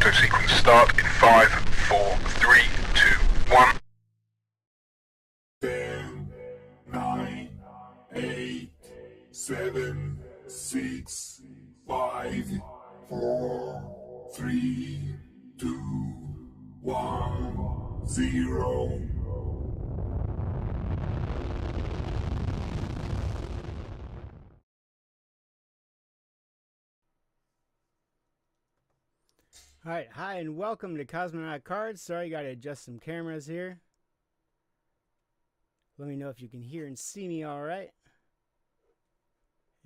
Auto sequence start in 5, 4, 3, 2, 1. 10, 9, 8, 7, 6, 5, 4, 3, 2, 1, 0. Alright, hi and welcome to Cosmonaut Cards. Sorry, gotta adjust some cameras here. Let me know if you can hear and see me alright.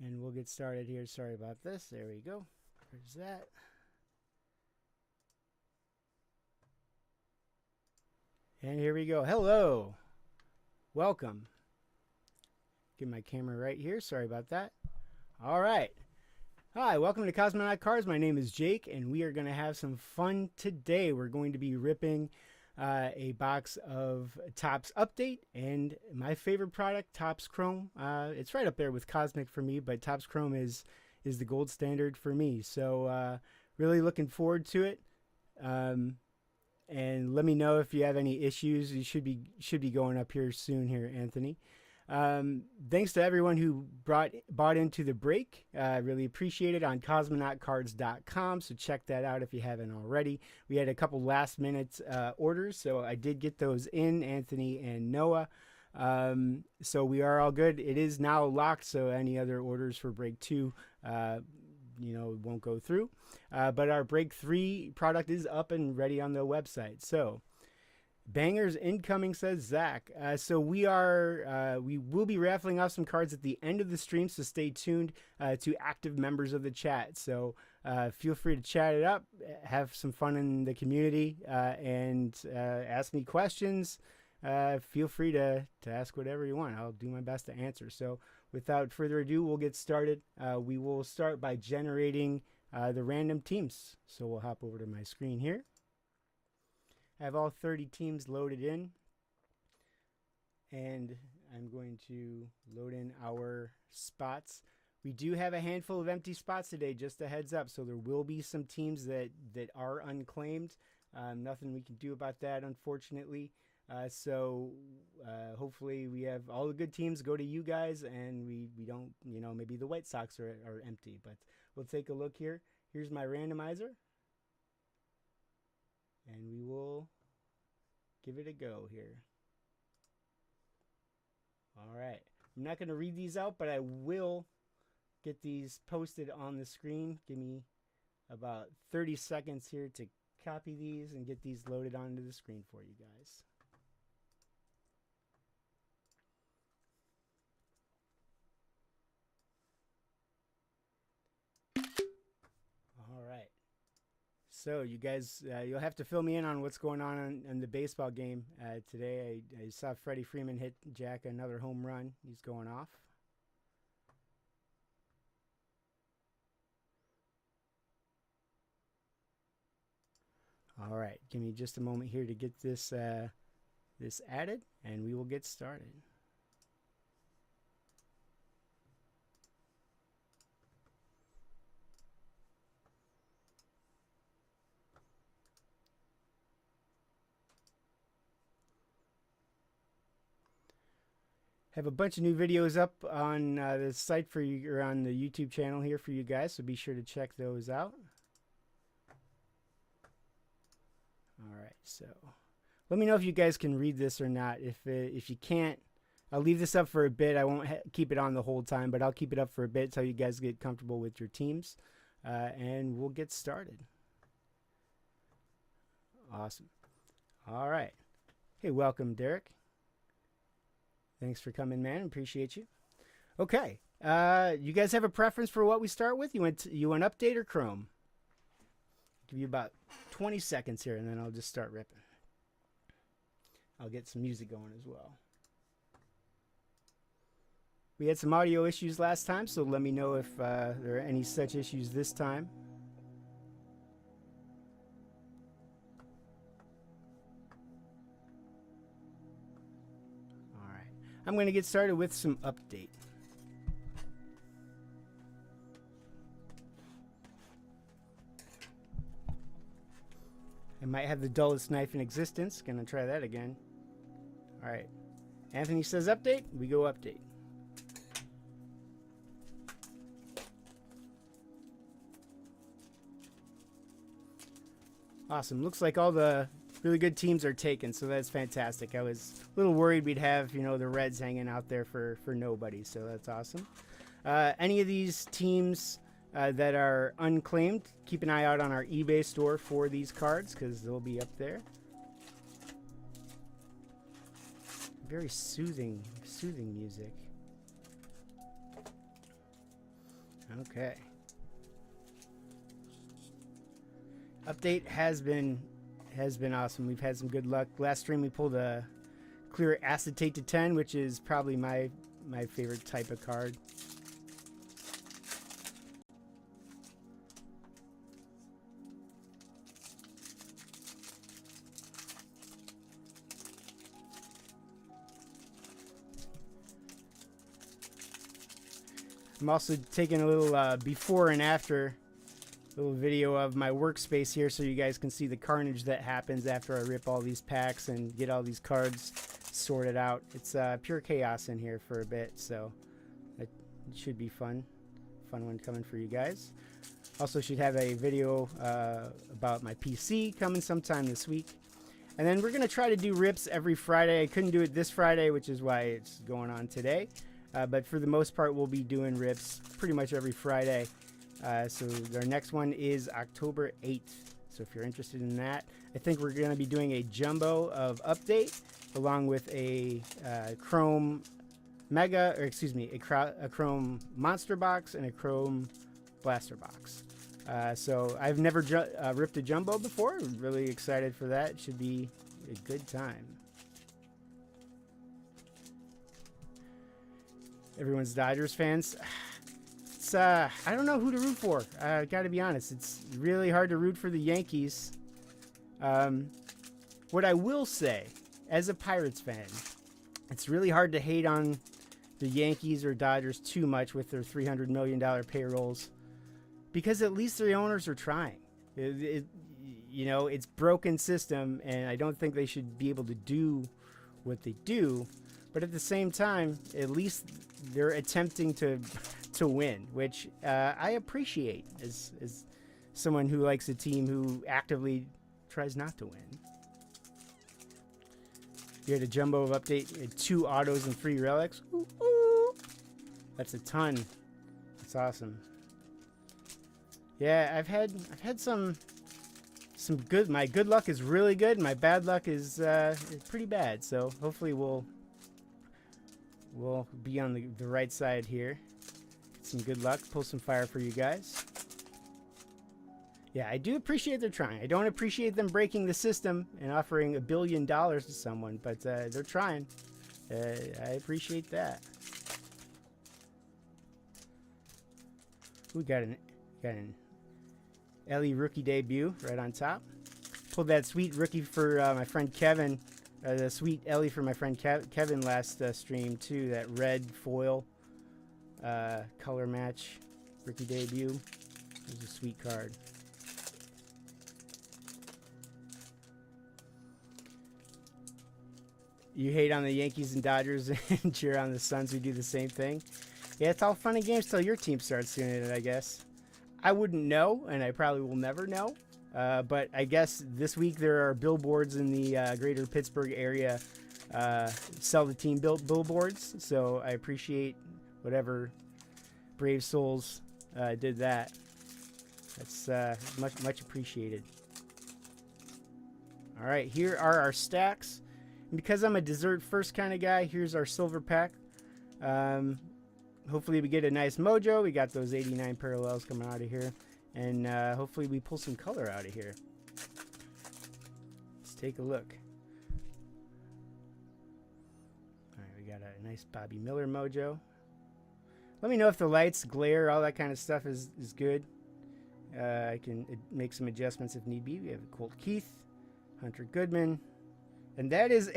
And we'll get started here. Sorry about this. There we go. There's that. And here we go. Hello. Welcome. Get my camera right here. Sorry about that. Alright. Hi, welcome to Cosmonaut Cards. My name is Jake, and we are going to have some fun today. We're going to be ripping a box of Topps Update and my favorite product, Topps Chrome. It's right up there with Cosmic for me, but Topps Chrome is the gold standard for me. So really looking forward to it. And let me know if you have any issues. You should be going up here soon here, Anthony. Thanks to everyone who bought into the break. Really appreciate it on cosmonautcards.com. So check that out if you haven't already. We had a couple last minute orders, so I did get those in, Anthony and Noah. So we are all good. It is now locked, so any other orders for break 2 won't go through. But our break 3 product is up and ready on the website. So bangers incoming, says Zach. So we will be raffling off some cards at the end of the stream, so stay tuned to active members of the chat. So feel free to chat it up, have some fun in the community, and ask me questions. Feel free to ask whatever you want. I'll do my best to answer. So without further ado, we'll get started. We will start by generating the random teams. So we'll hop over to my screen here. I have all 30 teams loaded in, and I'm going to load in our spots. We do have a handful of empty spots today, just a heads up, so there will be some teams that are unclaimed. Nothing we can do about that, unfortunately. So hopefully we have all the good teams go to you guys, and we don't, maybe the White Sox are empty, but we'll take a look here. Here's my randomizer. And we will give it a go here. All right. I'm not going to read these out, but I will get these posted on the screen. Give me about 30 seconds here to copy these and get these loaded onto the screen for you guys. All right. So you guys, you'll have to fill me in on what's going on in the baseball game today. I saw Freddie Freeman hit Jack another home run. He's going off. All right, give me just a moment here to get this this added, and we will get started. Have a bunch of new videos up on the site for you, or on the YouTube channel here for you guys, so be sure to check those out. All right, so let me know if you guys can read this or not. If you can't, I'll leave this up for a bit. I won't keep it on the whole time, but I'll keep it up for a bit until you guys get comfortable with your teams, and we'll get started. Awesome. All right. Hey, welcome, Derek. Thanks for coming, man. Appreciate you. Okay. You guys have a preference for what we start with? You want update or Chrome? Give you about 20 seconds here, and then I'll just start ripping. I'll get some music going as well. We had some audio issues last time, so let me know if there are any such issues this time. I'm going to get started with some update. I might have the dullest knife in existence. Gonna try that again. All right. Anthony says update. We go update. Awesome. Looks like all the really good teams are taken, so that's fantastic. I was a little worried we'd have, you know, the Reds hanging out there for nobody, so that's awesome. Any of these teams that are unclaimed, keep an eye out on our eBay store for these cards because they'll be up there. Very soothing music. Okay. Update has been awesome. We've had some good luck. Last stream we pulled a clear acetate to 10, which is probably my favorite type of card. I'm also taking a little before and after little video of my workspace here so you guys can see the carnage that happens after I rip all these packs and get all these cards sorted out. It's pure chaos in here for a bit, so it should be fun one coming for you guys. Also should have a video about my PC coming sometime this week. And then we're going to try to do rips every Friday. I couldn't do it this Friday, which is why it's going on today. But for the most part, we'll be doing rips pretty much every Friday. So our next one is October 8th. So if you're interested in that, I think we're going to be doing a jumbo of update along with a Chrome Mega, or excuse me, a Chrome Monster Box and a Chrome Blaster Box. So I've never ripped a jumbo before. I'm really excited for that. It should be a good time. Everyone's Dodgers fans. I don't know who to root for. I got to be honest. It's really hard to root for the Yankees. What I will say, as a Pirates fan, it's really hard to hate on the Yankees or Dodgers too much with their $300 million payrolls, because at least their owners are trying. You know, it's broken system, and I don't think they should be able to do what they do. But at the same time, at least they're attempting to win, which I appreciate as someone who likes a team who actively tries not to win. You had a jumbo of update, 2 autos and 3 relics. Ooh, ooh. That's a ton. That's awesome. Yeah, I've had some good. My good luck is really good. My bad luck is pretty bad. So hopefully we'll be on the right side here. Get some good luck. Pull some fire for you guys. Yeah, I do appreciate they're trying. I don't appreciate them breaking the system and offering $1 billion to someone, but they're trying. I appreciate that. We got an Ellie rookie debut right on top. Pulled that sweet rookie for my friend Kevin. The sweet Ellie for my friend Kevin last stream too. That red foil color match rookie debut. It was a sweet card. You hate on the Yankees and Dodgers and cheer on the Suns who do the same thing. Yeah, it's all fun and games till your team starts doing it, I guess. I wouldn't know, and I probably will never know. But I guess this week there are billboards in the greater Pittsburgh area, sell the team billboards. So I appreciate whatever brave souls did that. That's much appreciated. All right, here are our stacks. And because I'm a dessert first kind of guy, here's our silver pack. Hopefully we get a nice mojo. We got those 89 parallels coming out of here. And hopefully we pull some color out of here. Let's take a look. All right, we got a nice Bobby Miller mojo. Let me know if the lights, glare, all that kind of stuff is good. I can make some adjustments if need be. We have Colt Keith, Hunter Goodman. And that is...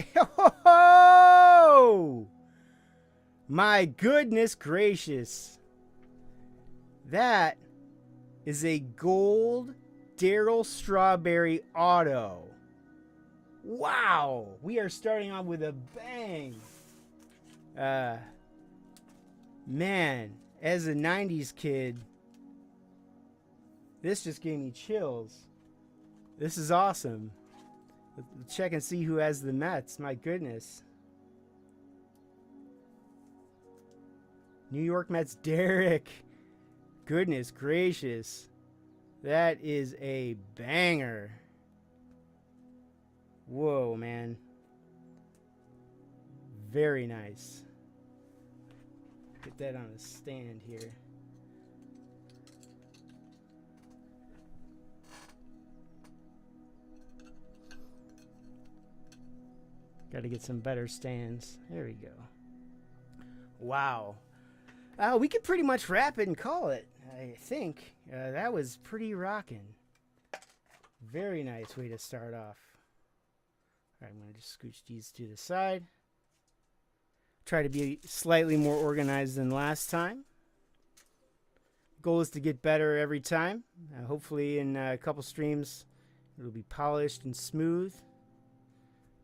Oh! My goodness gracious. That is a gold Daryl Strawberry auto. Wow, we are starting off with a bang. Man, as a 90s kid, this just gave me chills. This is awesome. Let's check and see who has the Mets. My goodness. New York Mets, Derek. Goodness gracious. That is a banger. Whoa, man. Very nice. Get that on a stand here. Got to get some better stands. There we go. Wow. We could pretty much wrap it and call it, I think. That was pretty rocking. Very nice way to start off. All right, I'm going to just scooch these to the side. Try to be slightly more organized than last time. Goal is to get better every time. Hopefully in a couple streams it'll be polished and smooth.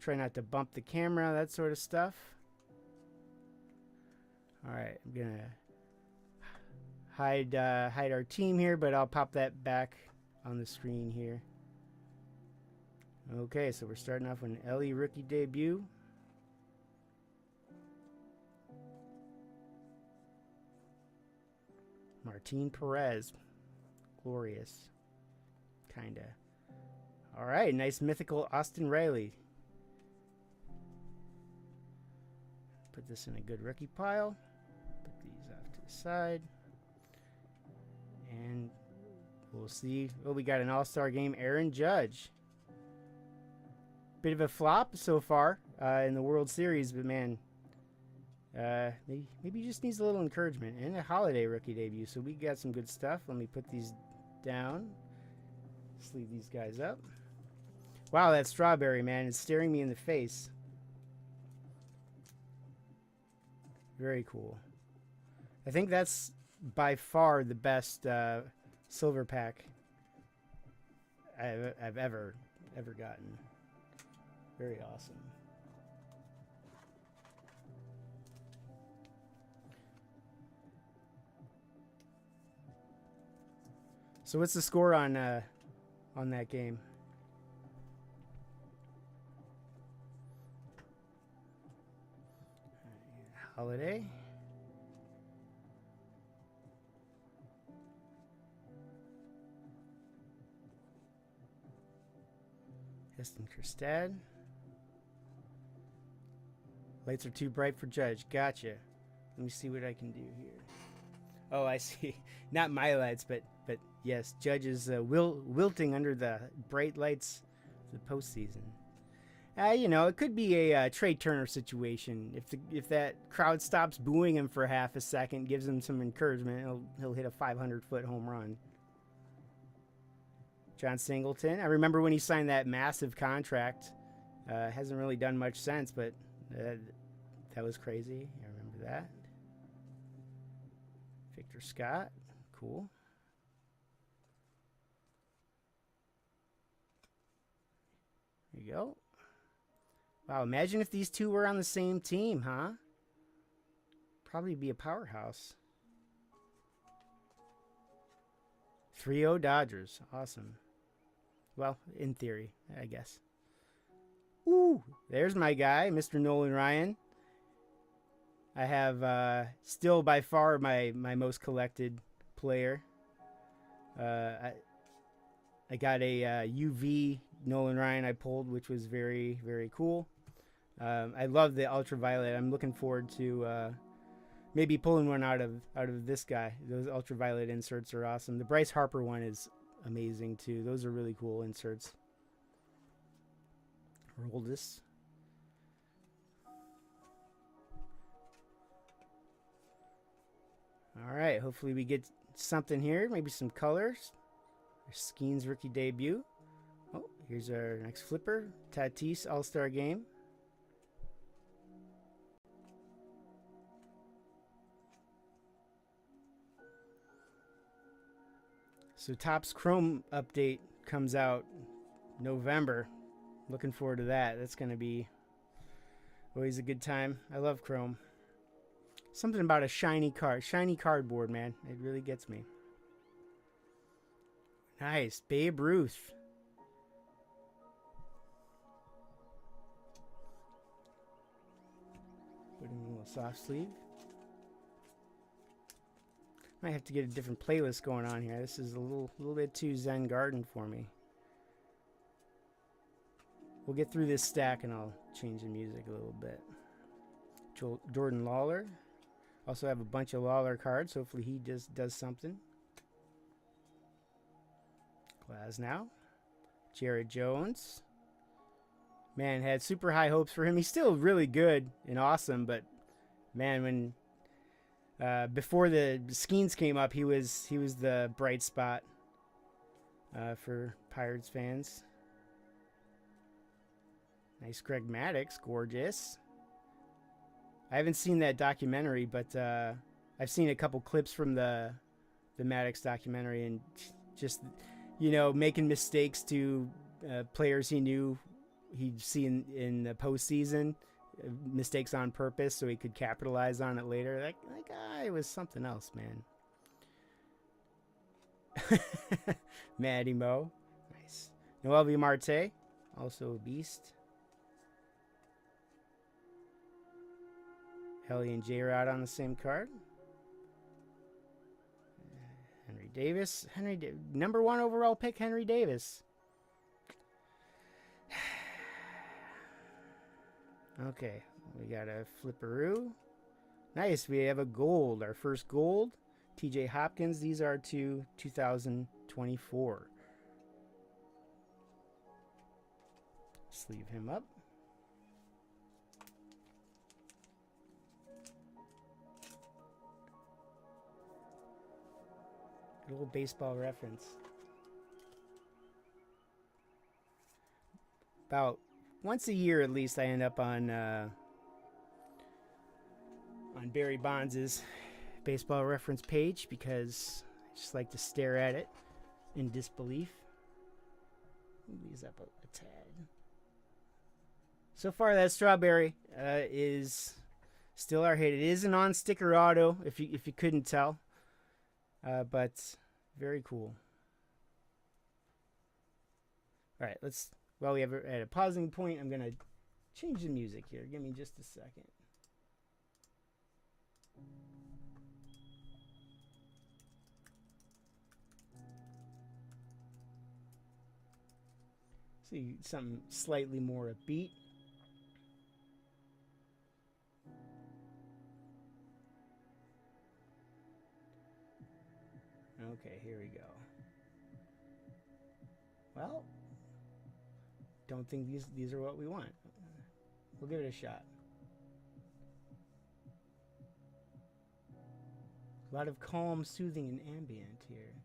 Try not to bump the camera, that sort of stuff. All right, I'm gonna hide our team here, but I'll pop that back on the screen here. Okay, so we're starting off with an Ellie rookie debut. Martin Perez. Glorious. Kinda. Alright, nice mythical Austin Riley. Put this in a good rookie pile. Put these off to the side. And we'll see. Oh, we got an all-star game. Aaron Judge. Bit of a flop so far in the World Series, but man, maybe he just needs a little encouragement. And a holiday rookie debut, so we got some good stuff. Let me put these down. Sleeve these guys up. Wow, that strawberry, man, is staring me in the face. Very cool. I think that's by far the best silver pack I've ever gotten. Very awesome. So what's the score on that game? Holiday. Heston Kjerstad. Lights are too bright for Judge. Gotcha. Let me see what I can do here. Oh, I see. Not my lights, but yes, Judge is wilting under the bright lights of the postseason. You know, it could be a Trey Turner situation. If that crowd stops booing him for half a second, gives him some encouragement, he'll hit a 500-foot home run. John Singleton. I remember when he signed that massive contract. Hasn't really done much since, but that was crazy. I remember that. Victor Scott. Cool. There you go. Wow, imagine if these two were on the same team, huh? Probably be a powerhouse. 3-0 Dodgers. Awesome. Well, in theory, I guess. Ooh, there's my guy, Mr. Nolan Ryan. I have still by far my most collected player. I got a UV Nolan Ryan I pulled, which was very, very cool. I love the ultraviolet. I'm looking forward to maybe pulling one out of this guy. Those ultraviolet inserts are awesome. The Bryce Harper one is amazing too. Those are really cool inserts. Roll this. All right, hopefully we get something here. Maybe some colors. Skeen's rookie debut. Oh, here's our next flipper. Tatis All-Star Game. So Topps Chrome update comes out November. Looking forward to that. That's going to be always a good time. I love Chrome. Something about a shiny cardboard, man. It really gets me. Nice. Babe Ruth. Put in a little soft sleeve. Might have to get a different playlist going on here. This is a little bit too Zen Garden for me. We'll get through this stack and I'll change the music a little bit. Jordan Lawler. Also have a bunch of Lawler cards. Hopefully he just does something. Glasnow. Jared Jones. Man, had super high hopes for him. He's still really good and awesome, but man, when before the Skeens came up, he was the bright spot for Pirates fans. Nice Greg Maddux, gorgeous. I haven't seen that documentary, but I've seen a couple clips from the Maddux documentary, and just, you know, making mistakes to players he knew he'd see in the postseason, mistakes on purpose so he could capitalize on it later. That guy was something else, man. Matty Mo, nice. Noel V. Marte, also a beast. Helly and J-Rod on the same card. Henry Davis. Number 1 overall pick, Henry Davis. Okay, we got a flipperoo. Nice, we have a gold, our first gold. TJ Hopkins, these are to 2024. Sleeve him up. A little baseball reference. About once a year at least I end up on Barry Bonds' baseball reference page because I just like to stare at it in disbelief. Move these up a tad. So far that strawberry is still our hit. It is an on-sticker auto if you couldn't tell. But very cool. All right, while we have at a pausing point, I'm going to change the music here. Give me just a second. See, something slightly more upbeat. Okay, here we go. Well, don't think these are what we want. We'll give it a shot. A lot of calm, soothing, and ambient here.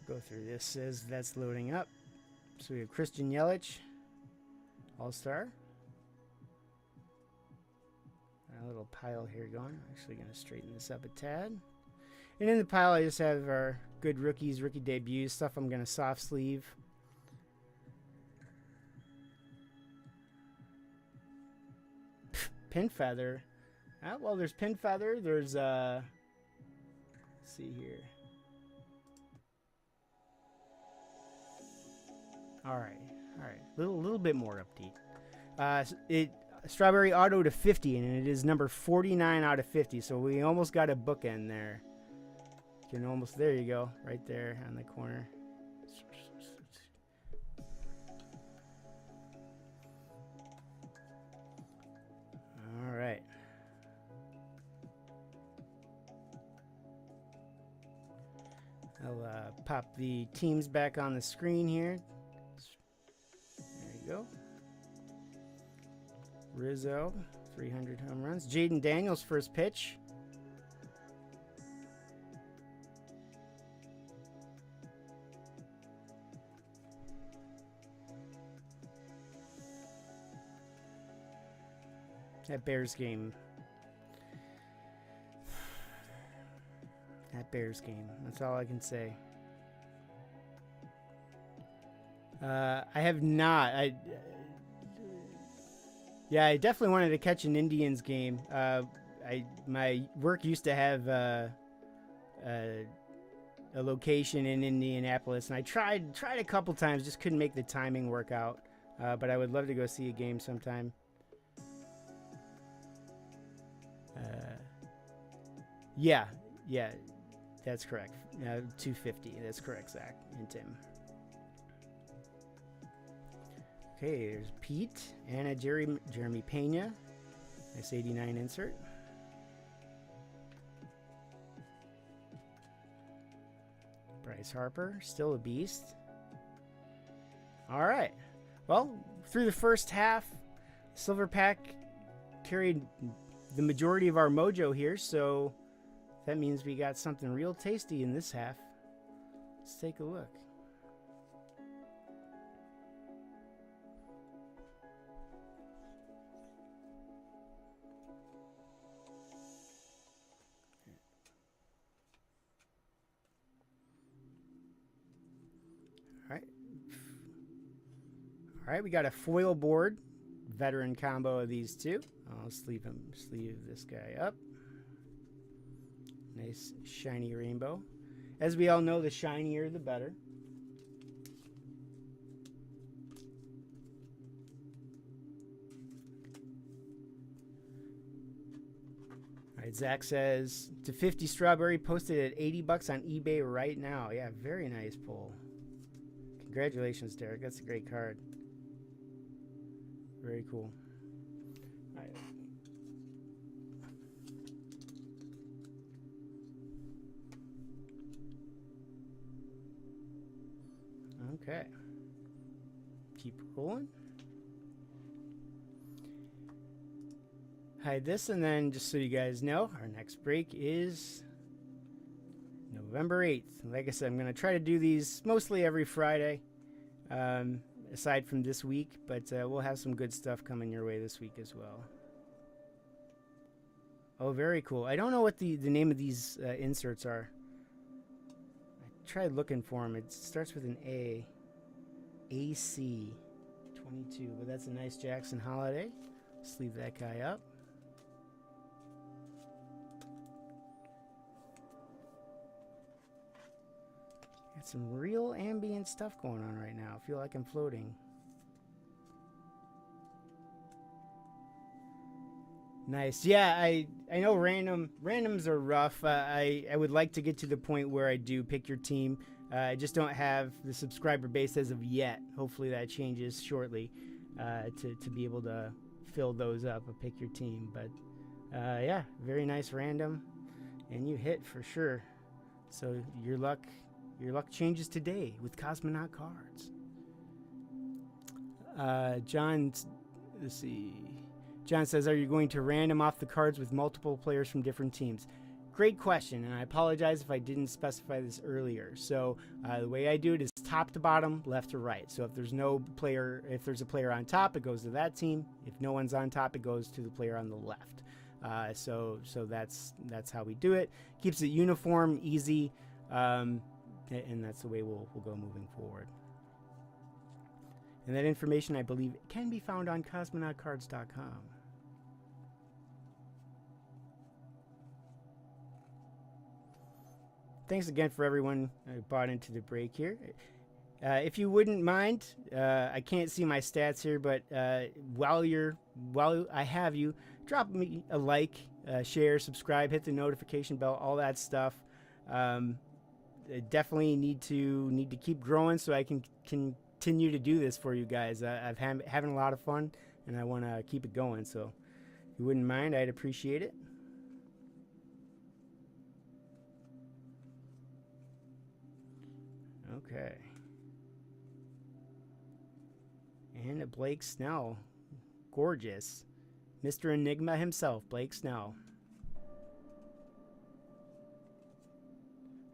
Go through this as that's loading up. So we have Christian Yelich, All-Star. A little pile here going. I'm actually going to straighten this up a tad. And in the pile, I just have our good rookies, rookie debuts, stuff I'm going to soft sleeve. Pin Feather. Well, there's Pin Feather. There's, let's see here. All right. Little bit more upbeat. Strawberry auto to 50, and it is number 49 out of 50. So we almost got a bookend there. There you go, right there on the corner. All right. I'll pop the teams back on the screen here. There you go. Rizzo, 300 home runs. Jaden Daniels, first pitch. That Bears game. That Bears game. That's all I can say. I have not. Yeah, I definitely wanted to catch an Indians game. My work used to have a location in Indianapolis, and I tried a couple times, just couldn't make the timing work out. But I would love to go see a game sometime. Yeah, that's correct. 250. That's correct, Zach and Tim. Okay, there's Pete, Anna, Jeremy Pena. Nice 89 insert. Bryce Harper, still a beast. All right. Well, through the first half, Silver Pack carried the majority of our mojo here, so that means we got something real tasty in this half. Let's take a look. All right, we got a foil board, veteran combo of these two. I'll sleeve this guy up. Nice shiny rainbow. As we all know, the shinier the better. All right, Zach says to 50 strawberry, posted at 80 bucks on eBay right now. Yeah, very nice pull. Congratulations, Derek. That's a great card. Very cool. All right. Okay. Keep rolling. Hide this, and then just so you guys know, our next break is November 8th. Like I said, I'm going to try to do these mostly every Friday. Aside from this week, but we'll have some good stuff coming your way this week as well. Oh, very cool. I don't know what the name of these inserts are. I tried looking for them. It starts with an A. AC 22, but that's a nice Jackson Holiday. Sleeve that guy up. Got some real ambient stuff going on right now. I feel like I'm floating. Nice. Yeah, I know randoms are rough. I would like to get to the point where I do pick your team. I just don't have the subscriber base as of yet. Hopefully that changes shortly to be able to fill those up and pick your team. But yeah, very nice random, and you hit for sure. So your luck changes today with Cosmonaut cards. John, let's see. John says, are you going to random off the cards with multiple players from different teams? Great question, and I apologize if I didn't specify this earlier. So the way I do it is top to bottom, left to right. So if there's a player on top, it goes to that team. If no one's on top, it goes to the player on the left. So that's how we do it. Keeps it uniform, easy. And that's the way we'll go moving forward. And that information, I believe, can be found on cosmonautcards.com. Thanks again for everyone who bought into the break here. If you wouldn't mind, I can't see my stats here, but while I have you, drop me a like, share, subscribe, hit the notification bell, all that stuff. I definitely need to keep growing so I can continue to do this for you guys. I've having a lot of fun, and I want to keep it going. So if you wouldn't mind, I'd appreciate it. Okay. And a Blake Snell. Gorgeous. Mr. Enigma himself, Blake Snell.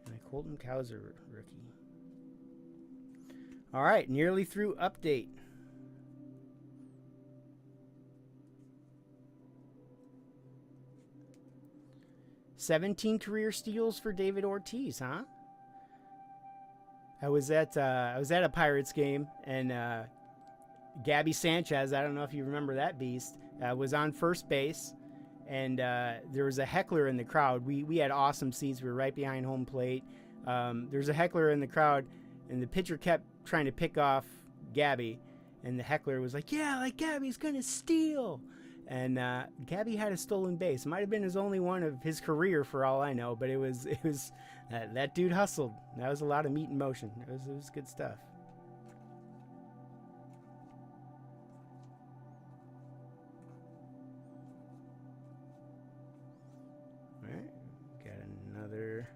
And a Colton Cowser rookie. All right, nearly through update. 17 career steals for David Ortiz, huh? I was at a Pirates game, and Gabby Sanchez, I don't know if you remember that beast, was on first base, and there was a heckler in the crowd. We had awesome seats. We were right behind home plate. There was a heckler in the crowd, and the pitcher kept trying to pick off Gabby, and the heckler was like, yeah, like Gabby's gonna steal. And Gabby had a stolen base. It might have been his only one of his career for all I know, but it was that dude hustled. That was a lot of meat in motion. It was good stuff. All right, got another.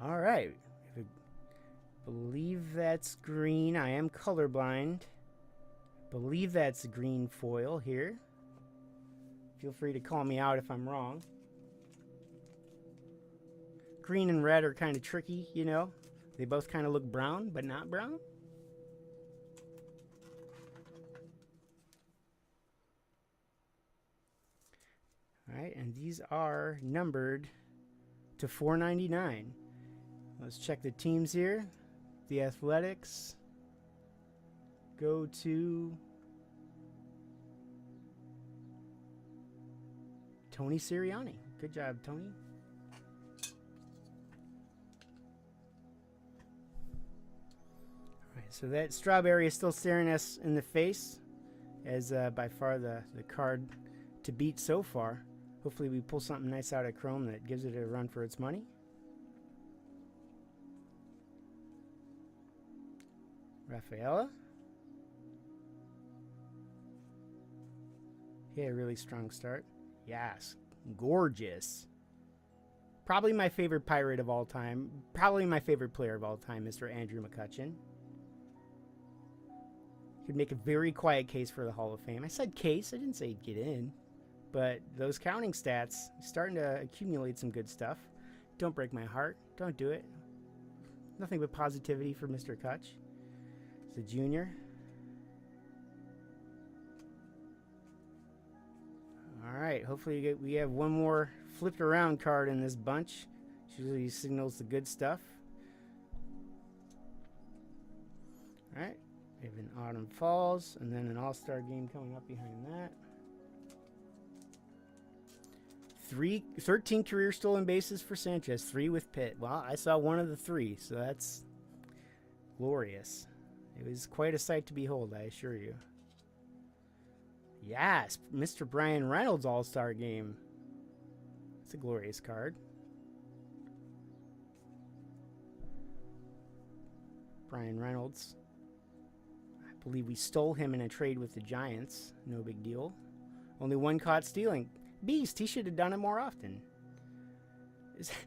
All right, I believe that's green. I am colorblind. Believe that's green foil here. Feel free to call me out if I'm wrong. Green and red are kind of tricky, you know. They both kind of look brown, but not brown. All right, and these are numbered to 499. Let's check the teams here. The Athletics go to Tony Sirianni. Good job, Tony. All right, so that strawberry is still staring us in the face as by far the card to beat so far. Hopefully we pull something nice out of Chrome that gives it a run for its money. Rafaela. Yeah, really strong start. Yes, gorgeous. Probably my favorite Pirate of all time. Probably my favorite player of all time, Mr. Andrew McCutcheon. Could make a very quiet case for the Hall of Fame. I said case, I didn't say he'd get in. But those counting stats, starting to accumulate some good stuff. Don't break my heart. Don't do it. Nothing but positivity for Mr. Kutch. He's a junior. All right, hopefully we have one more flipped around card in this bunch. Usually signals the good stuff. All right, we have an Autumn Falls and then an All-Star game coming up behind that. 13 career stolen bases for Sanchez, 3 with Pitt. Well, I saw one of the 3, so that's glorious. It was quite a sight to behold, I assure you. Yes, Mr. Brian Reynolds All-Star Game. It's a glorious card. Brian Reynolds. I believe we stole him in a trade with the Giants. No big deal. Only one caught stealing. Beast, he should have done it more often.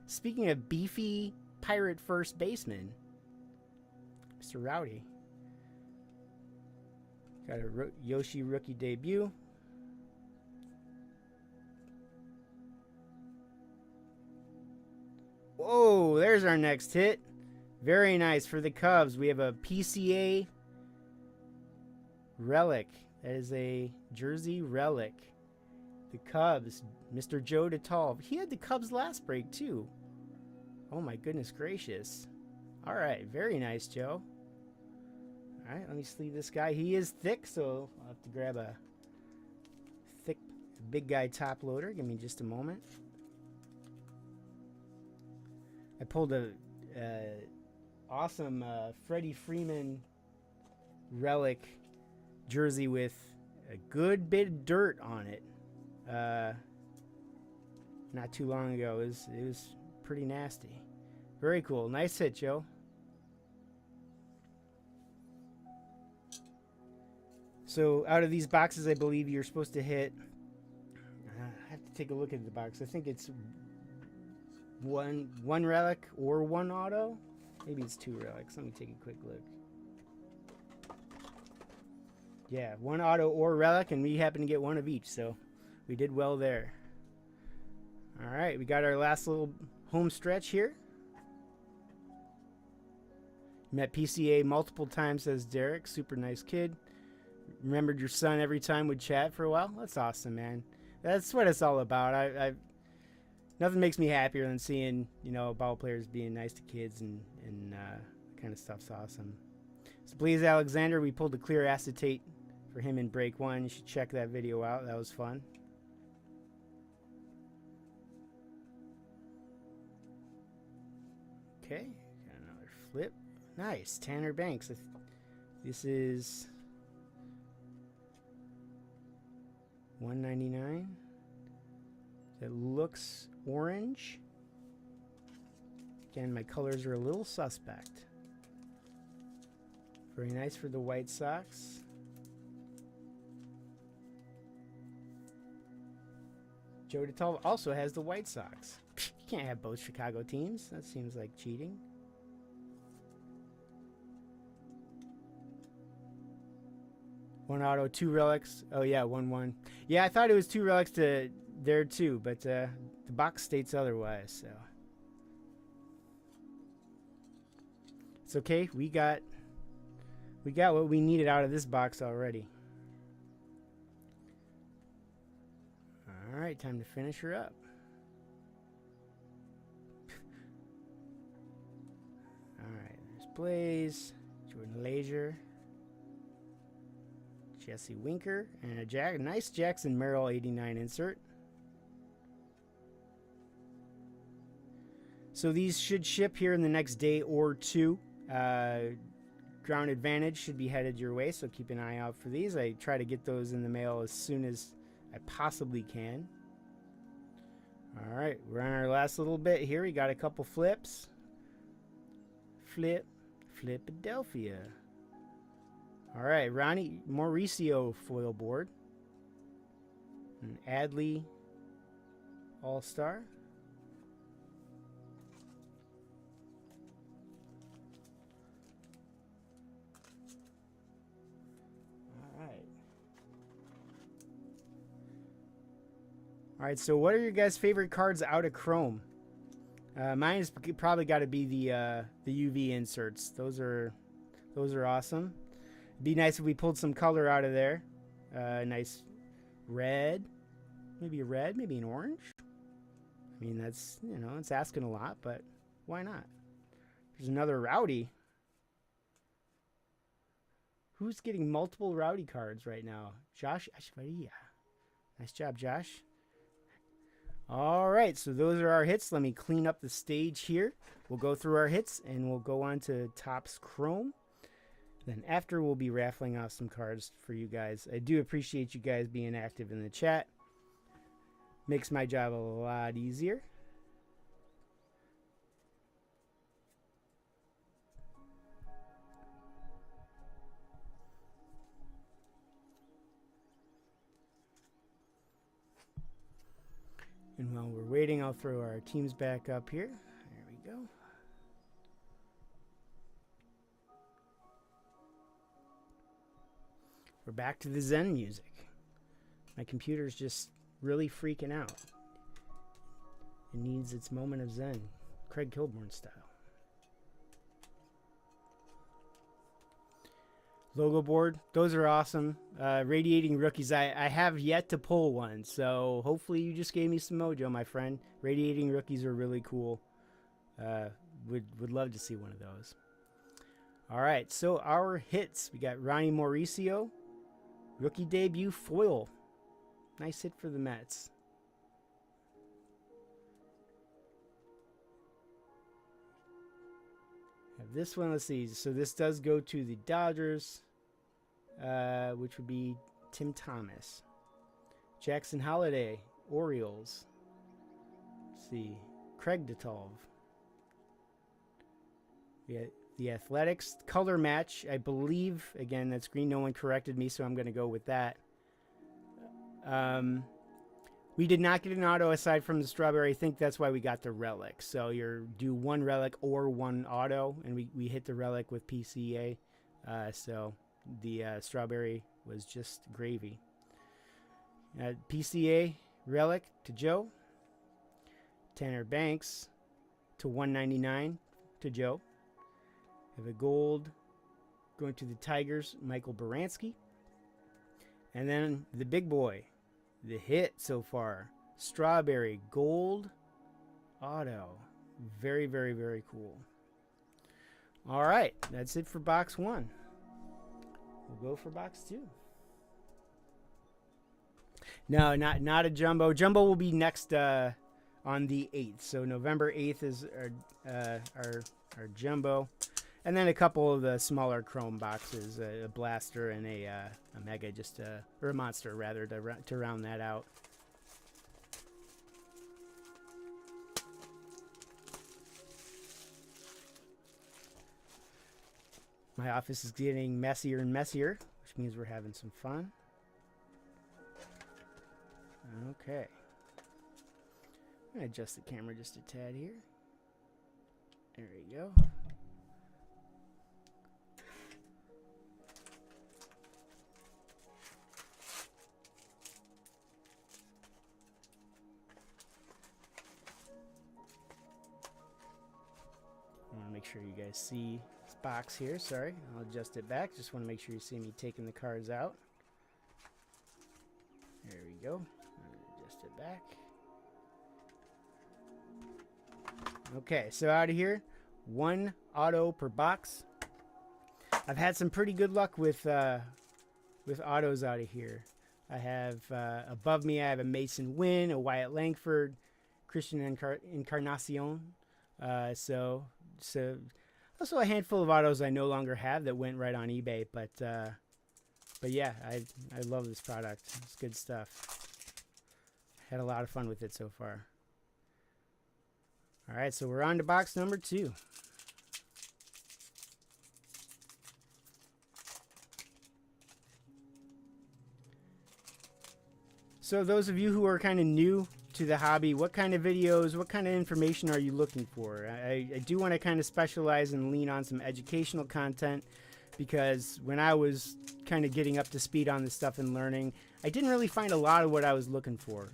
Speaking of beefy Pirate first baseman, Mr. Rowdy. Got a Yoshi rookie debut. Whoa, there's our next hit. Very nice for the Cubs. We have a PCA relic. That is a jersey relic. The Cubs, Mr. Joe Detal. He had the Cubs last break, too. Oh, my goodness gracious. All right, very nice, Joe. All right, let me sleeve this guy. He is thick, so I'll have to grab a thick, big guy top loader. Give me just a moment. I pulled a awesome Freddie Freeman relic jersey with a good bit of dirt on it. Not too long ago. It was pretty nasty. Very cool. Nice hit, Joe. So out of these boxes, I believe you're supposed to hit. I have to take a look at the box. I think it's one relic or one auto. Maybe it's 2 relics. Let me take a quick look. Yeah, 1 auto or relic, and we happen to get 1 of each, so we did well there. All right, we got our last little home stretch here. Met PCA multiple times, says Derek. Super nice kid. Remembered your son every time we'd chat for a while. That's awesome, man. That's what it's all about. nothing makes me happier than seeing, you know, ball players being nice to kids and kind of stuff's awesome. So Blaze Alexander, we pulled a clear acetate for him in break 1. You should check that video out. That was fun. Okay, got another flip. Nice, Tanner Banks. This is $199. That looks orange. Again, my colors are a little suspect. Very nice for the White Sox. Joe DeTalva also has the White Sox. You can't have both Chicago teams. That seems like cheating. One auto, 2 relics. Oh yeah, 1-1. Yeah, I thought it was 2 relics to there too, but the box states otherwise. So it's okay. We got what we needed out of this box already. All right, time to finish her up. All right, there's Blaze, Jordan Lazier, Jesse Winker, and a nice Jackson Merrill 89 insert. So these should ship here in the next day or 2. Ground Advantage should be headed your way, so keep an eye out for these. I try to get those in the mail as soon as I possibly can. All right, we're on our last little bit here. We got a couple flips. Philadelphia. All right, Ronnie Mauricio foil board. An Adley All-Star. All right, so what are your guys' favorite cards out of Chrome? Mine is probably got to be the UV inserts. Those are awesome. It'd be nice if we pulled some color out of there. Nice red, maybe a red, maybe an orange. I mean, that's, you know, it's asking a lot, but why not? There's another Rowdy. Who's getting multiple Rowdy cards right now? Josh Ashvaria. Nice job, Josh. All right, so those are our hits. Let me clean up the stage here. We'll go through our hits, and we'll go on to Topps Chrome. Then after, we'll be raffling off some cards for you guys. I do appreciate you guys being active in the chat. Makes my job a lot easier. And while we're waiting, I'll throw our teams back up here. There we go. We're back to the Zen music. My computer's just really freaking out. It needs its moment of Zen, Craig Kilborn style. Logo board, those are awesome. Radiating rookies, I have yet to pull one, so hopefully you just gave me some mojo, my friend. Radiating rookies are really cool. Would love to see one of those. All right, so our hits, we got Ronnie Mauricio, rookie debut foil. Nice hit for the Mets. Have this one, let's see. So this does go to the Dodgers, which would be Tim Thomas. Jackson Holiday, Orioles. Let's see. Craig DeTalv. We got the Athletics color match, I believe. Again, that's green. No one corrected me, so I'm going to go with that. We did not get an auto aside from the strawberry. I think that's why we got the relic. So you're do one relic or one auto, and we hit the relic with PCA. So the strawberry was just gravy. PCA relic to Joe. Tanner Banks to 199 to Joe. Have a gold going to the Tigers, Michael Baranski. And then the big boy, the hit so far, strawberry gold auto. Very, very, very cool. All right, that's it for box 1. We'll go for box 2. No, not a jumbo. Jumbo will be next on the 8th. So November 8th is our jumbo, and then a couple of the smaller chrome boxes, a blaster and a mega, or a monster rather, to round that out. My office is getting messier and messier, which means we're having some fun. Okay. I'm going to adjust the camera just a tad here. There we go. I want to make sure you guys see this box here. Sorry, I'll adjust it back. Just want to make sure you see me taking the cards out. There we go. Adjust it back. Okay, so out of here, 1 auto per box. I've had some pretty good luck with autos out of here. I have above me, I have a Mason Wynn, a Wyatt Langford, Christian Encarnacion. So also a handful of autos I no longer have that went right on eBay, but yeah, I love this product. It's good stuff. Had a lot of fun with it so far. All right, so we're on to box number 2. So those of you who are kind of new to the hobby, what kind of videos, what kind of information are you looking for? I do want to kind of specialize and lean on some educational content, because when I was kind of getting up to speed on this stuff and learning, I didn't really find a lot of what I was looking for.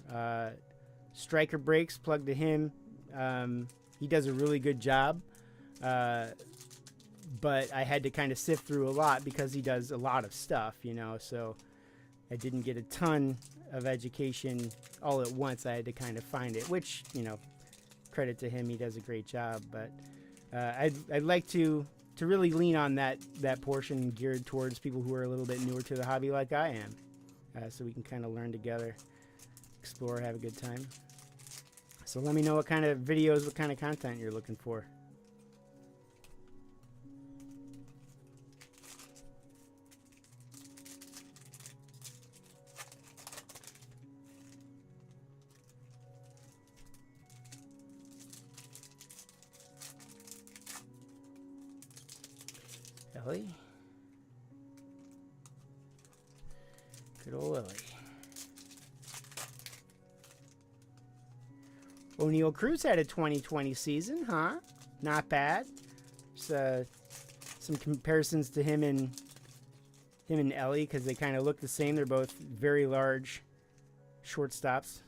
Striker Brakes, plug to him. He does a really good job, but I had to kind of sift through a lot because he does a lot of stuff, you know, so I didn't get a ton of education all at once. I had to kind of find it, which, you know, credit to him, he does a great job. But I'd like to really lean on that portion geared towards people who are a little bit newer to the hobby like I am, so we can kind of learn together, explore, have a good time. So let me know what kind of videos, what kind of content you're looking for. Ellie. Good old Ellie. O'Neal Cruz had a 2020 season, huh? Not bad. Just, some comparisons to him and Ellie, because they kind of look the same. They're both very large shortstops.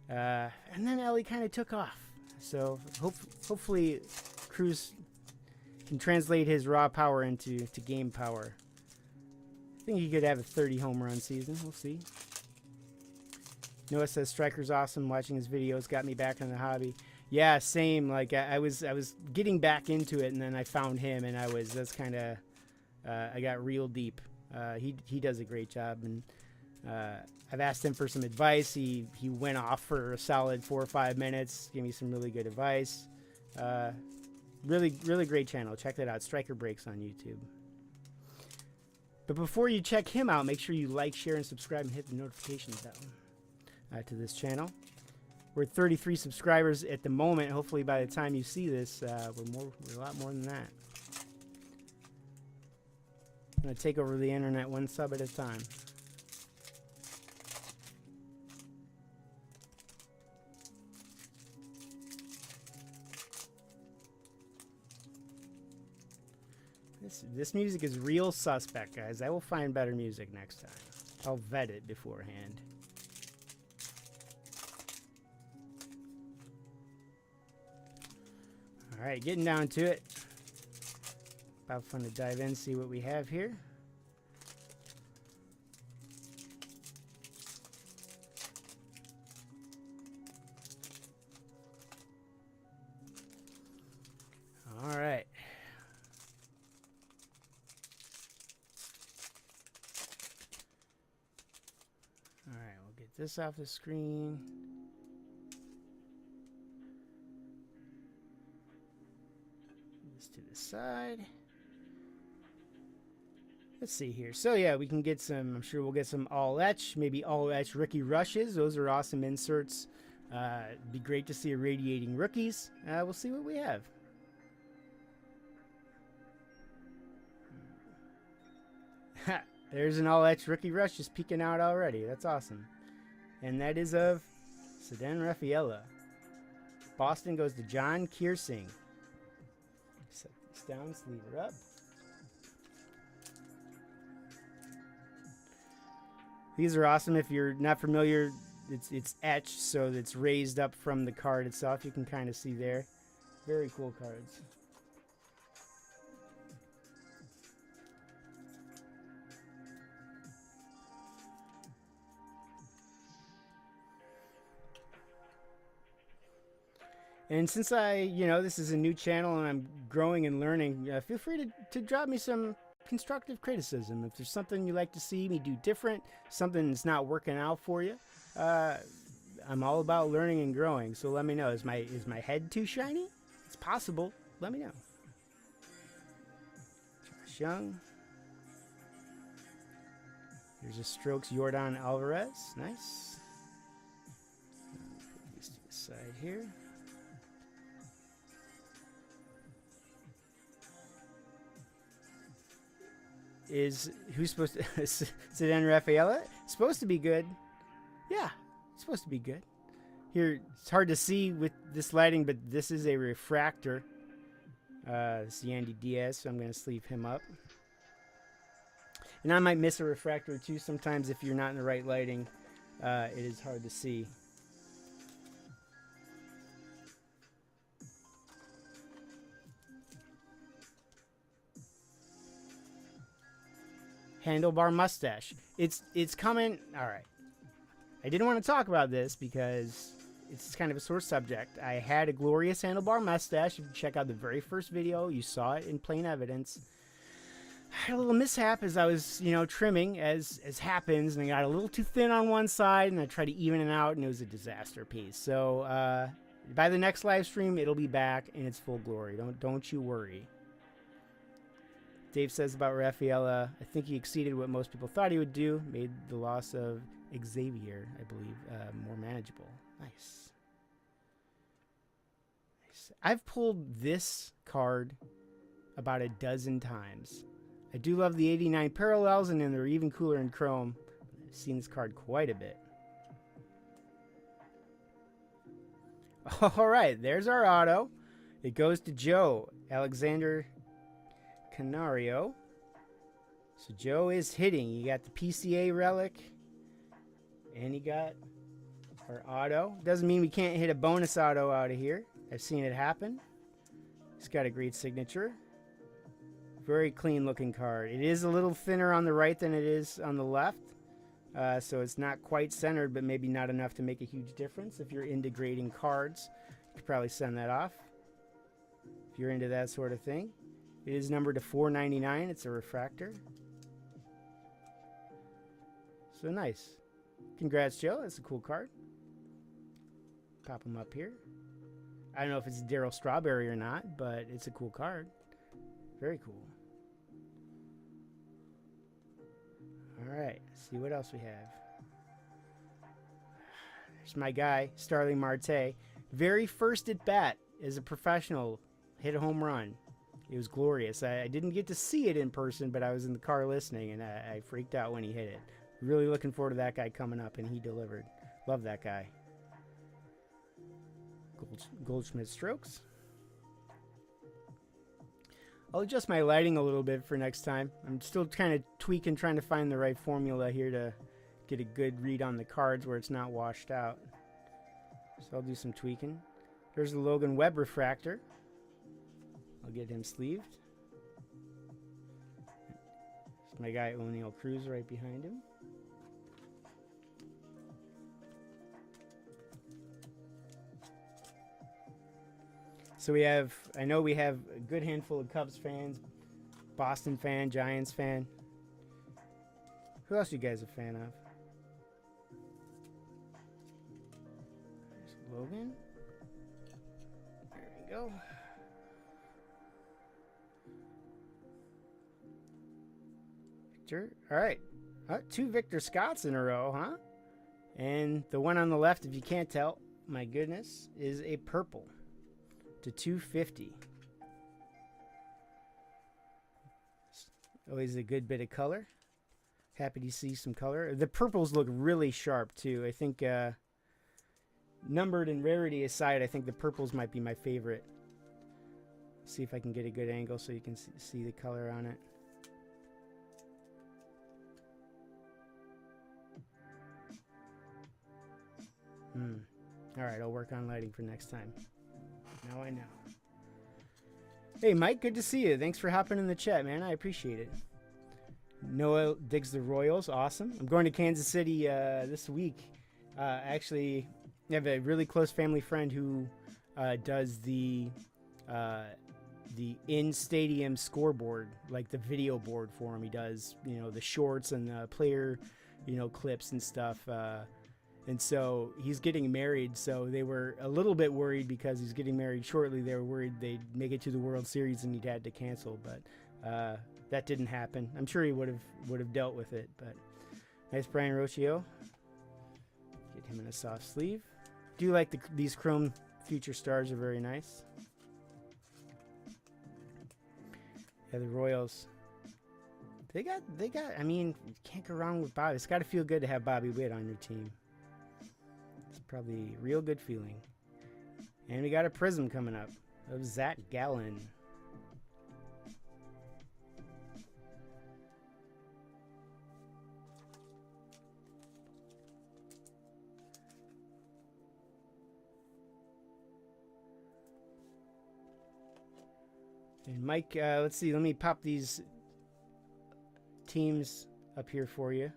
And then Ellie kind of took off. So hopefully Cruz can translate his raw power into game power. I think he could have a 30 home run season. We'll see. Noah says Striker's awesome. Watching his videos got me back in the hobby. Yeah, same. Like I was getting back into it, and then I found him, and I got real deep. He does a great job, and I've asked him for some advice. He went off for a solid 4 or 5 minutes, gave me some really good advice. Really great channel. Check that out. Striker Brakes on YouTube. But before you check him out, make sure you like, share, and subscribe, and hit the notification bell to this channel. We're at 33 subscribers at the moment. Hopefully by the time you see this, we're a lot more than that. I'm going to take over the internet 1 sub at a time. This music is real suspect, guys. I will find better music next time. I'll vet it beforehand. All right, getting down to it. About fun to dive in, see what we have here. this off the screen. This to the side. Let's see here. So yeah, we can get some, I'm sure we'll get some all etch, maybe all etch rookie rushes. Those are awesome inserts. It'd be great to see irradiating rookies. We'll see what we have. There's an all etch rookie rush just peeking out already. That's awesome. And that is of Sedan Raffaella. Boston goes to John Kearsing. Set this down, sleeve her up. These are awesome. If you're not familiar, it's etched, so it's raised up from the card itself. You can kind of see there. Very cool cards. And since this is a new channel and I'm growing and learning, feel free to drop me some constructive criticism. If there's something you'd like to see me do different, something that's not working out for you, I'm all about learning and growing. So let me know. Is my head too shiny? It's possible. Let me know. Josh Young. Here's a Strokes Jordan Alvarez. Nice. Put these to the side here. Who's supposed to Sedan Raffaella? Supposed to be good. Yeah, it's supposed to be good. Here, it's hard to see with this lighting, but this is a refractor. This is Yandy Diaz, so I'm going to sleeve him up. And I might miss a refractor or two. Sometimes if you're not in the right lighting, it is hard to see. Handlebar mustache. It's coming. All right. I didn't want to talk about this because it's kind of a sore subject. I had a glorious handlebar mustache. If you check out the very first video, you saw it in plain evidence. I had a little mishap as I was, trimming, as happens, and I got a little too thin on one side, and I tried to even it out, and it was a disaster piece. So by the next live stream, it'll be back in its full glory. Don't you worry. Dave says about Raffaella, I think he exceeded what most people thought he would do. Made the loss of Xavier, I believe, more manageable. Nice. I've pulled this card about a dozen times. I do love the 89 parallels, and then they're even cooler in chrome. I've seen this card quite a bit. All right, there's our auto. It goes to Joe Alexander Canario. So Joe is hitting. You got the PCA relic, and you got our auto. Doesn't mean we can't hit a bonus auto out of here. I've seen it happen. It's got a great signature. Very clean looking card. It is a little thinner on the right than it is on the left. So it's not quite centered, but maybe not enough to make a huge difference. If you're into grading cards, you could probably send that off. If you're into that sort of thing. It is numbered to 499. It's a refractor. So nice. Congrats, Joe. That's a cool card. Pop them up here. I don't know if it's Darryl Strawberry or not, but it's a cool card. Very cool. All right. Let's see what else we have. There's my guy, Starling Marte. Very first at bat as a professional. Hit a home run. It was glorious. I didn't get to see it in person, but I was in the car listening, and I freaked out when he hit it. Really looking forward to that guy coming up, and he delivered. Love that guy. Goldschmidt Strokes. I'll adjust my lighting a little bit for next time. I'm still kind of tweaking, trying to find the right formula here to get a good read on the cards where it's not washed out. So I'll do some tweaking. There's the Logan Webb refractor. I'll get him sleeved. There's my guy O'Neal Cruz right behind him. So I know we have a good handful of Cubs fans, Boston fan, Giants fan. Who else are you guys a fan of? Logan. There we go. Victor. All right. 2 Victor Scotts in a row, huh? And the one on the left, if you can't tell, my goodness, is a purple to 250. Always a good bit of color. Happy to see some color. The purples look really sharp too. I think numbered and rarity aside, I think the purples might be my favorite. See if I can get a good angle so you can see the color on it. All right, I'll work on lighting for next time. Now I know. Hey, Mike, good to see you. Thanks for hopping in the chat, man. I appreciate it. Noah digs the Royals. Awesome. I'm going to Kansas City this week. Actually, I have a really close family friend who does the in-stadium scoreboard, like the video board for him. He does, the shorts and the player, clips and stuff. And so he's getting married, so they were a little bit worried because he's getting married shortly. They were worried they'd make it to the World Series and he'd had to cancel, but that didn't happen. I'm sure he would have dealt with it, but nice Brian Rocchio. Get him in a soft sleeve. Do you like these chrome future stars are very nice. Yeah, the Royals. They got, I mean, you can't go wrong with Bobby. It's got to feel good to have Bobby Witt on your team. It's probably a real good feeling. And we got a prism coming up of Zach Gallen. And Mike, let's see. Let me pop these teams up here for you.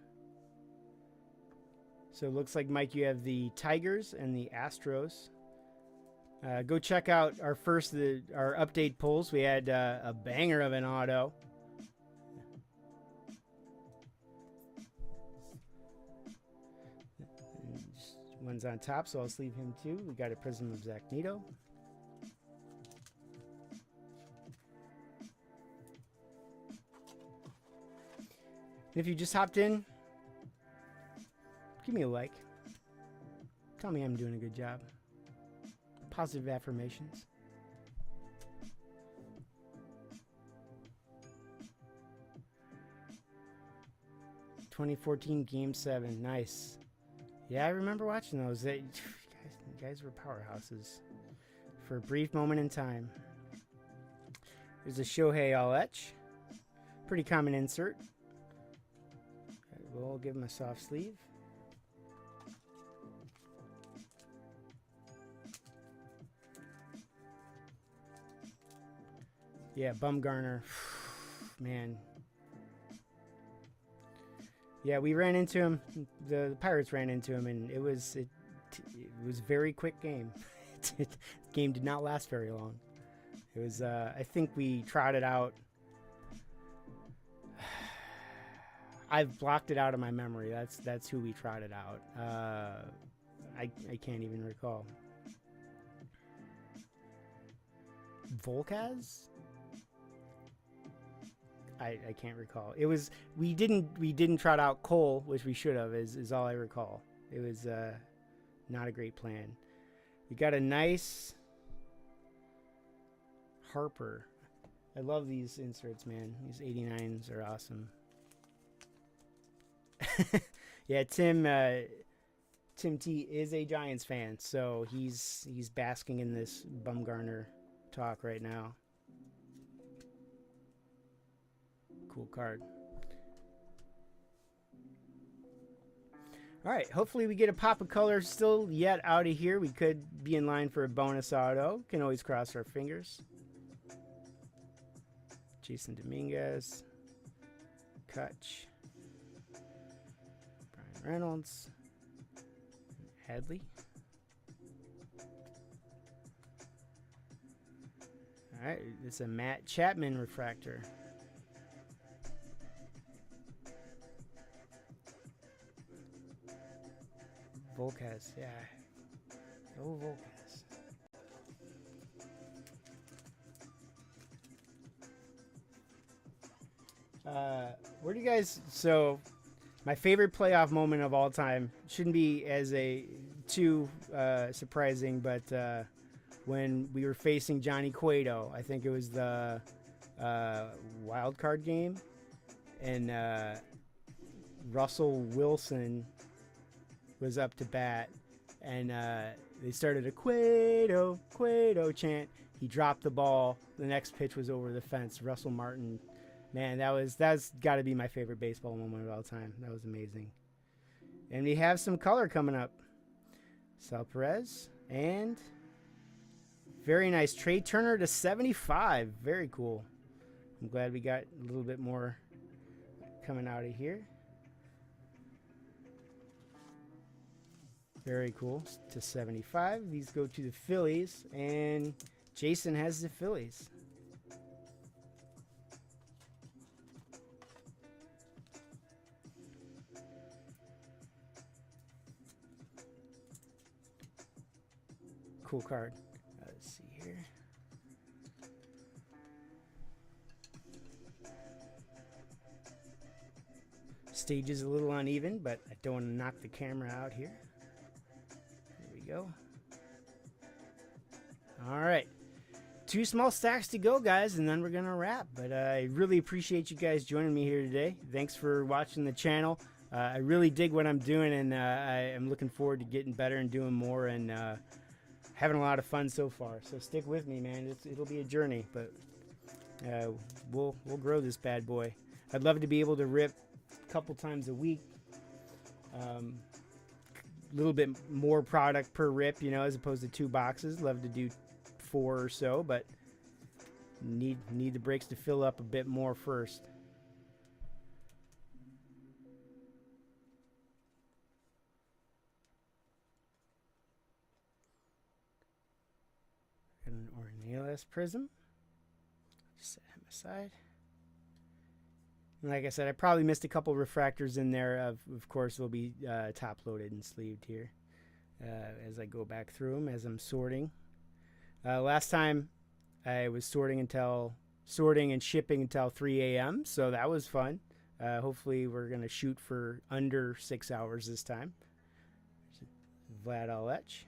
So it looks like, Mike, you have the Tigers and the Astros. Go check out our update polls. We had a banger of an auto. One's on top, so I'll sleeve him too. We got a prism of Zach Neto. If you just hopped in, give me a like. Tell me I'm doing a good job. Positive affirmations. (2014) Game 7. Nice. Yeah, I remember watching those. You guys were powerhouses for a brief moment in time. There's a Shohei All-Etch. Pretty common insert. We'll give him a soft sleeve. Yeah, Bumgarner. Man. Yeah, we ran into him. The Pirates ran into him, and it was a very quick game. The game did not last very long. It was, I think we trotted out. I've blocked it out of my memory. That's who we trotted out. I can't even recall. Volkaz? I can't recall. It was we didn't trot out Cole, which we should have, is all I recall. It was not a great plan. We got a nice Harper. I love these inserts, man. These 89s are awesome. Yeah, Tim T is a Giants fan, so he's basking in this Bumgarner talk right now. Cool card. All right, hopefully we get a pop of color still yet out of here. We could be in line for a bonus auto. Can always cross our fingers. Jason Dominguez, Kutch, Brian Reynolds, Hadley. All right, it's a Matt Chapman refractor. Volkaz, yeah. Go Volcans. Where do you guys... So, my favorite playoff moment of all time shouldn't be as a too surprising, but when we were facing Johnny Cueto, I think it was the wild card game, and Russell Wilson was up to bat, and they started a Cueto, Cueto chant. He dropped the ball. The next pitch was over the fence. Russell Martin, man, that's got to be my favorite baseball moment of all time. That was amazing. And we have some color coming up. Sal Perez and very nice Trey Turner to 75. Very cool. I'm glad we got a little bit more coming out of here. Very cool. To 75. These go to the Phillies, and Jason has the Phillies. Cool card. Let's see here. Stage is a little uneven, but I don't want to knock the camera out here. There we go. All right. 2 small stacks to go, guys, and then we're going to wrap. But I really appreciate you guys joining me here today. Thanks for watching the channel. I really dig what I'm doing, and I am looking forward to getting better and doing more, and having a lot of fun so far. So stick with me, man. It'll be a journey, but we'll grow this bad boy. I'd love to be able to rip a couple times a week. Little bit more product per rip, you know, as opposed to 2 boxes. Love to do 4 or so, but need the breaks to fill up a bit more first. Got an Ornelas prism. Just set him aside. And like I said, I probably missed a couple refractors in there. Of course, they'll be top loaded and sleeved here as I go back through them as I'm sorting. Last time I was sorting and shipping until 3 a.m. So that was fun. Hopefully we're going to shoot for under 6 hours this time. Vlad Alech.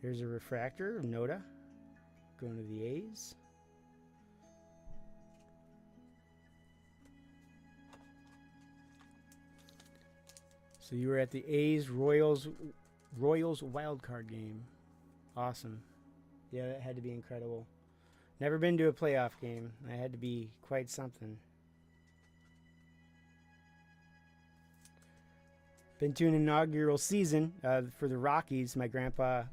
Here's a refractor of Noda going to the A's. So you were at the A's Royals wild card game. Awesome. Yeah, that had to be incredible. Never been to a playoff game. That had to be quite something. Been to an inaugural season for the Rockies. My grandpa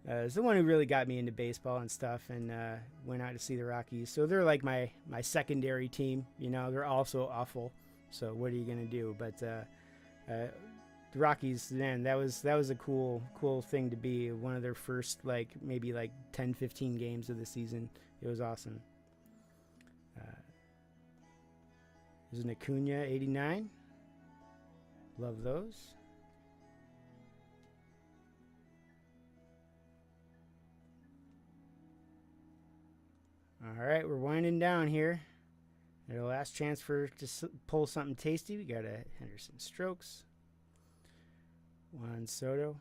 is the one who really got me into baseball and stuff, and went out to see the Rockies. So they're like my secondary team. You know, they're also awful. So what are you gonna do? But the Rockies, man, that was a cool thing to be one of their first maybe 10-15 games of the season. It was awesome. There's an Acuna 89. Love those. All right, we're winding down here. Our last chance to pull something tasty. We got a Henderson Strokes. Juan Soto.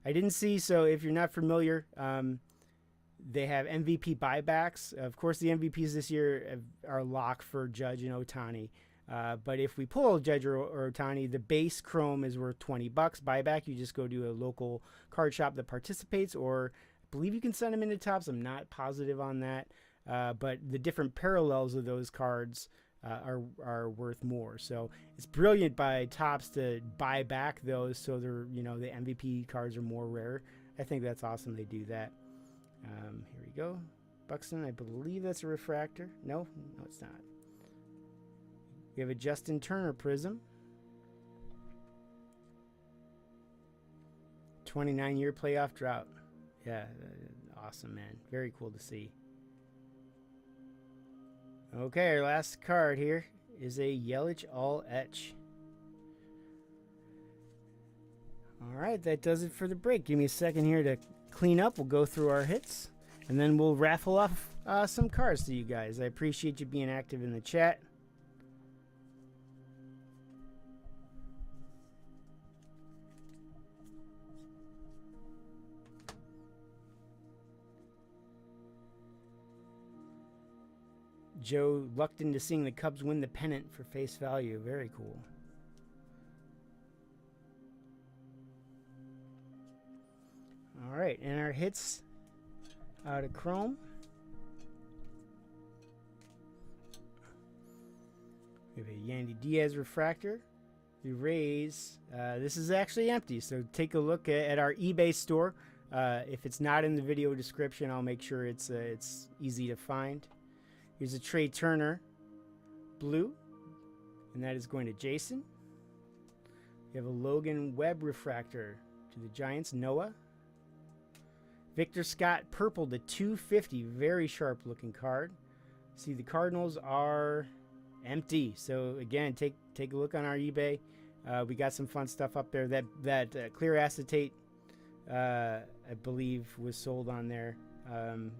I didn't see, so if you're not familiar, they have MVP buybacks. Of course, the MVPs this year are locked for Judge and Ohtani. But if we pull Judge or Ohtani, the base Chrome is worth $20. Buyback, you just go to a local card shop that participates, or I believe you can send them into Topps. I'm not positive on that. But the different parallels of those cards are worth more. So it's brilliant by Topps to buy back those, so they're, you know, the MVP cards are more rare. I think that's awesome they do that. Here we go. Buxton, I believe that's a refractor. No, it's not. We have a Justin Turner prism. 29-year playoff drought. Yeah, awesome, man. Very cool to see. Okay, our last card here is a Yelich All Etch. Alright, that does it for the break. Give me a second here to clean up. We'll go through our hits, and then we'll raffle off some cars to you guys. I appreciate you being active in the chat. Joe lucked into seeing the Cubs win the pennant for face value. Very cool. All right, and our hits out of Chrome. We have a Yandy Diaz refractor. The Rays. This is actually empty, so take a look at our eBay store. If it's not in the video description, I'll make sure it's easy to find. Here's a Trey Turner blue, and that is going to Jason. We have a Logan Webb refractor to the Giants, Noah. Victor Scott purple to 250, very sharp looking card. See, the Cardinals are empty, so again, take a look on our eBay. We got some fun stuff up there. That clear acetate, I believe, was sold on there.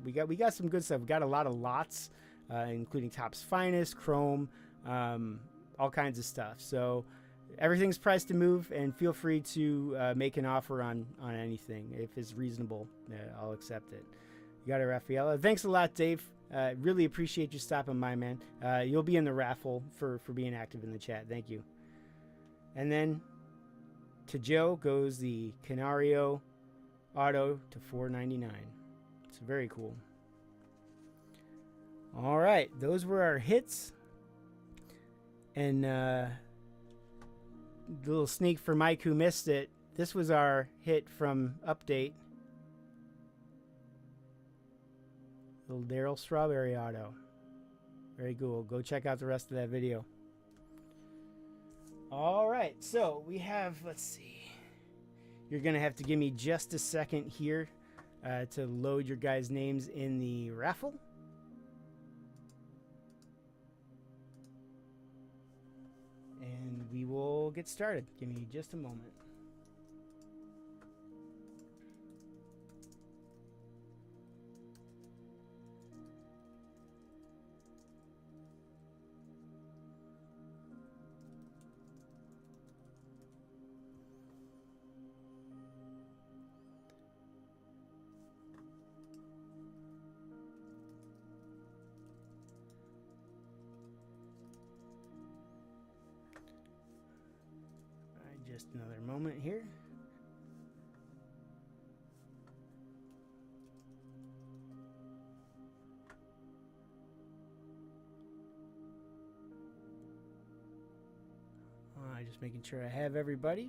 We got some good stuff. We got a lot of lots. Including Topps Finest, Chrome, all kinds of stuff. So everything's priced to move, and feel free to make an offer on anything. If it's reasonable, I'll accept it. You got it, Rafaela. Thanks a lot, Dave. Really appreciate you stopping by, man. You'll be in the raffle for being active in the chat. Thank you. And then to Joe goes the Canario Auto to $4.99. It's very cool. All right, those were our hits. And little sneak for Mike who missed it. This was our hit from Update. Little Daryl Strawberry Auto. Very cool. Go check out the rest of that video. All right, so we have, let's see. You're going to have to give me just a second here to load your guys' names in the raffle. And we will get started. Give me just a moment. Just another moment here. Just making sure I have everybody.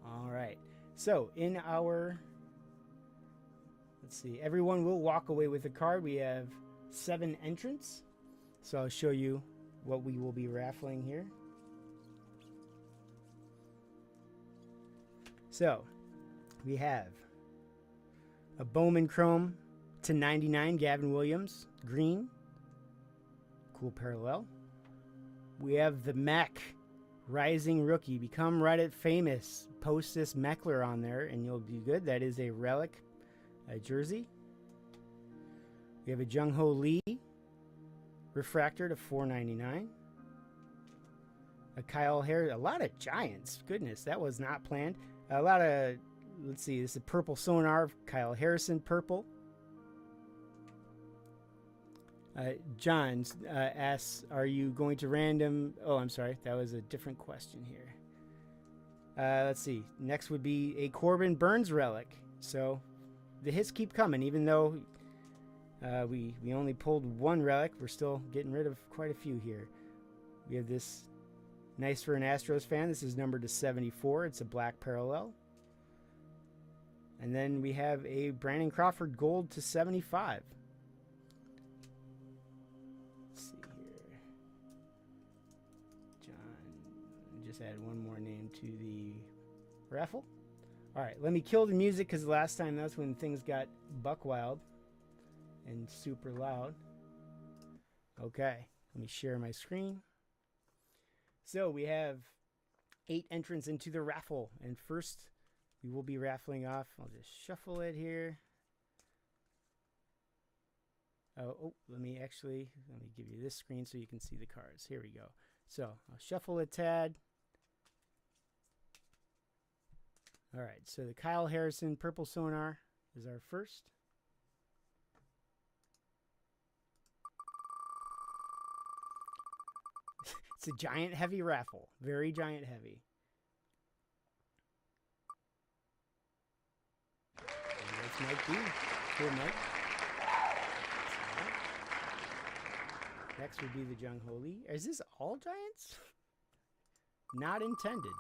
All right. So in our, let's see, everyone will walk away with a card. We have 7 entrants. So I'll show you what we will be raffling here. So we have a Bowman Chrome to 99, Gavin Williams, green. Cool parallel. We have the Mac Rising Rookie, become Reddit famous. Post this Meckler on there and you'll be good. That is a relic jersey. We have a Jung Ho Lee refractor to $4.99. A Kyle Harris, a lot of Giants. Goodness, that was not planned. A lot of, let's see, this is a purple sonar. Kyle Harrison purple. John asks, are you going to random? Oh, I'm sorry. That was a different question here. Let's see. Next would be a Corbin Burns relic. So the hits keep coming, even though we only pulled 1 relic. We're still getting rid of quite a few here. We have this nice for an Astros fan. This is numbered to 74. It's a black parallel. And then we have a Brandon Crawford gold to 75. Let's see here. John, just add one more name to the raffle. All right, let me kill the music because last time that's when things got buck wild and super loud. Okay, let me share my screen. So we have 8 entrants into the raffle. And first, we will be raffling off. I'll just shuffle it here. Let me give you this screen so you can see the cards. Here we go. So I'll shuffle a tad. All right, so the Kyle Harrison Purple Sonar is our first. It's a giant heavy raffle, very giant heavy. And this might be. Cool, Mike. Next would be the Jung Ho Lee. Is this all giants? Not intended.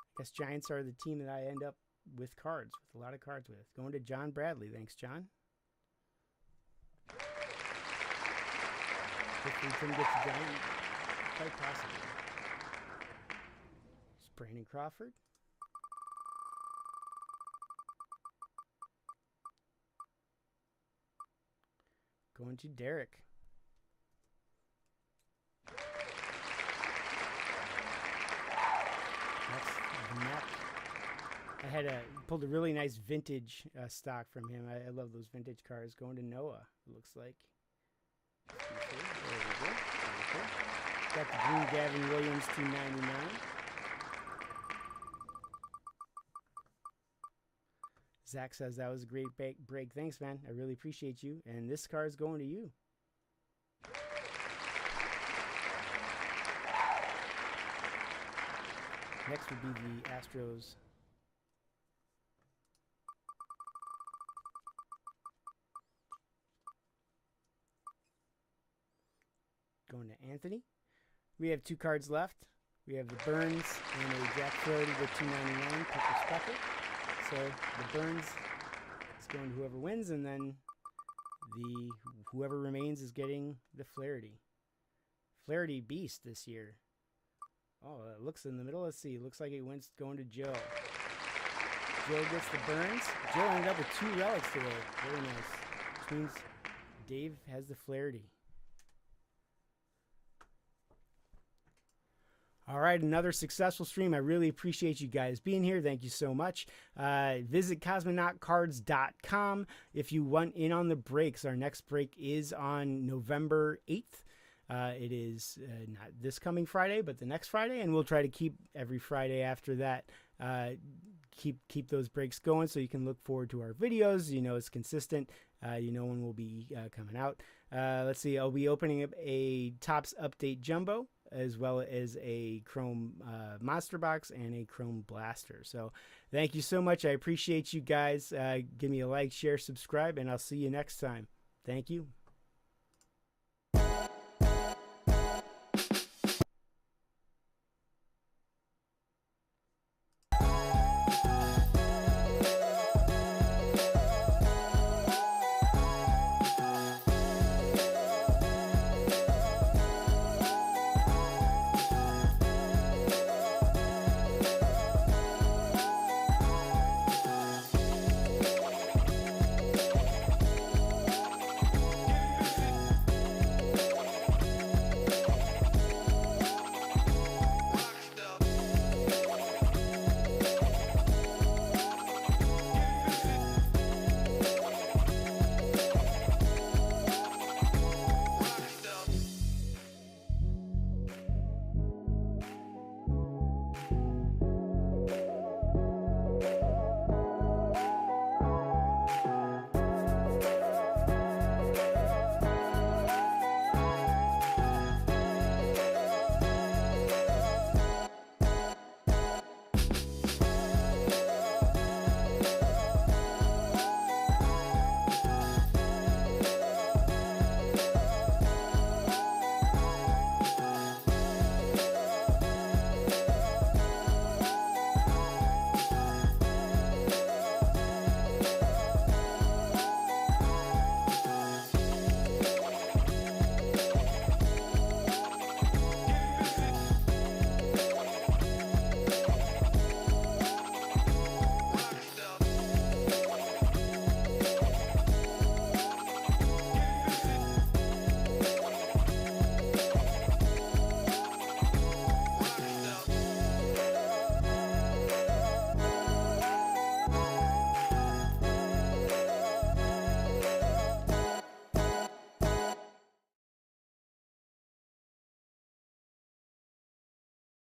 I guess giants are the team that I end up with cards, with a lot of cards with. Going to John Bradley. Thanks, John. Hopefully Tim gets a giant. Quite possible. It's Brandon Crawford. Going to Derek. That's Matt. I had pulled a really nice vintage stock from him. I love those vintage cars. Going to Noah, it looks like. There we go. Got the green Gavin Williams 299. Zach says that was a great break. Thanks, man. I really appreciate you. And this car is going to you. Next would be the Astros. Going to Anthony. We have 2 cards left. We have the Burns and a Jack Flaherty with 299 purple speckle. So the Burns is going to whoever wins, and then whoever remains is getting the Flaherty. Flaherty beast this year. Oh, it looks in the middle. Let's see. It looks like it went going to Joe. Joe gets the Burns. Joe ended up with 2 relics today. Very nice. Which means Dave has the Flaherty. All right, another successful stream. I really appreciate you guys being here. Thank you so much. Visit cosmonautcards.com if you want in on the breaks. Our next break is on November 8th. It is not this coming Friday, but the next Friday, and we'll try to keep every Friday after that. Keep those breaks going so you can look forward to our videos. You know it's consistent. You know when we'll be coming out. Let's see. I'll be opening up a Topps Update Jumbo, as well as a Chrome Monster Box and a Chrome Blaster. So thank you so much. I appreciate you guys. Give me a like, share, subscribe, and I'll see you next time. Thank you.